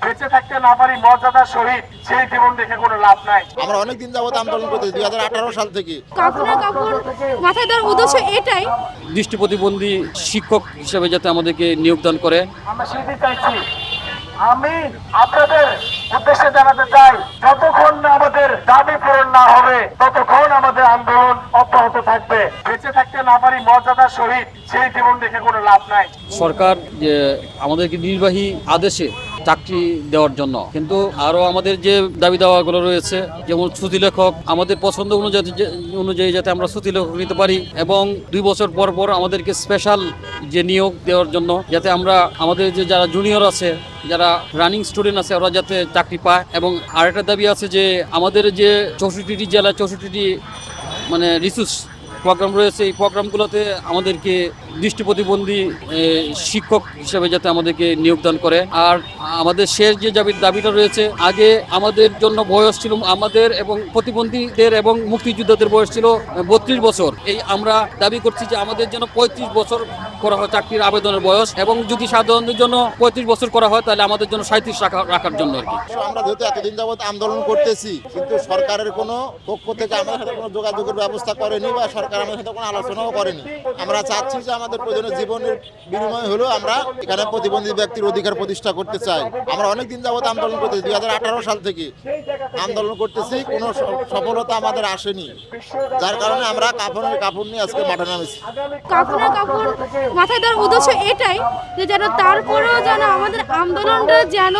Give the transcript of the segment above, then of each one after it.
বেঁচে থাকতে না পারি মর্যাদার সহিত সেই জীবন দেখে কোনো লাভ নাই। আমরা অনেকদিন যাবত আন্দোলন করতেছি 2018 সাল থেকে। কাপড় মাথায় দেওয়ার উদ্দেশ্য এটাই, দৃষ্টি প্রতিবন্ধী শিক্ষক হিসেবে যাতে আমাদেরকে নিয়োগদান করে। আমরা সেটি চাইছি। আমি আপনাদের উদ্দেশ্যে জানাতে চাই, যতক্ষণ না আমাদের দাবি পূরণ না হবে ততক্ষণ আমাদের আন্দোলন অব্যাহত থাকবে। বেঁচে থাকতে না পারি মর্যাদার সহিত সেই জীবন দেখে কোনো লাভ নাই। সরকার যে আমাদেরকে নির্বাহী আদেশে চাকরি দেওয়ার জন্য, কিন্তু আরও আমাদের যে দাবি দাওয়াগুলো রয়েছে, যেমন ছুটি লেখক আমাদের পছন্দ অনুযায়ী যাতে আমরা ছুটি লেখক নিতে পারি, এবং 2 বছর পর পর আমাদেরকে স্পেশাল যে নিয়োগ দেওয়ার জন্য যাতে আমরা আমাদের যে যারা জুনিয়র আছে, যারা রানিং স্টুডেন্ট আছে, ওরা যাতে চাকরি পায়। এবং আরেকটা দাবি আছে যে আমাদের যে 64টি জেলা 64টি মানে রিসোর্স প্রোগ্রাম রয়েছে, এই প্রোগ্রামগুলোতে আমাদেরকে দৃষ্টি প্রতিবন্ধী শিক্ষক হিসেবে যাতে আমাদেরকে নিয়োগদান করে। আর আমাদের শেষ যে দাবিটা রয়েছে, আগে আমাদের জন্য বয়স ছিল, আমাদের এবং প্রতিবন্ধীদের এবং মুক্তিযোদ্ধাদের বয়স ছিল 32 বছর। এই আমরা দাবি করছি যে আমাদের জন্য 35 বছর করা হয় চাকরির আবেদনের বয়স, এবং যদি সাধারণদের জন্য 35 বছর করা হয় তাহলে আমাদের জন্য 37 রাখার জন্য আর কি। আমরা যেহেতু এতদিন যাবত আন্দোলন করতেছি, কিন্তু সরকারের কোনো পক্ষ থেকে আমাদের সাথে কোনো যোগাযোগের ব্যবস্থা করেনি বা সরকার আমাদের সাথে কোনো আলোচনাও করেনি। আমরা চাচ্ছি যে আমাদের প্রয়োজনীয় জীবনের বিনিময় হলেও আমরা এখানে প্রতিবন্ধী ব্যক্তির অধিকার প্রতিষ্ঠা করতে চাই। আমরা অনেকদিন যাবত আন্দোলন করতেছি, 2018 সাল থেকে আন্দোলন করতেছি, কোনো সফলতা আমাদের আসেনি, যার কারণে আমরা কাপড় নিয়ে আজকে মাঠে নামেছি। কাপড় মাথায় দেওয়ার উদ্দেশ্য এটাই যে যেন তারপরেও যেন আমাদের আন্দোলনটা যেন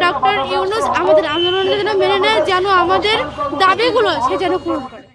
ডক্টর ইউনূস আমাদের আন্দোলনটা যেন মেনে নেয়, যেন আমাদের দাবিগুলো সে যেন পূরণ করে।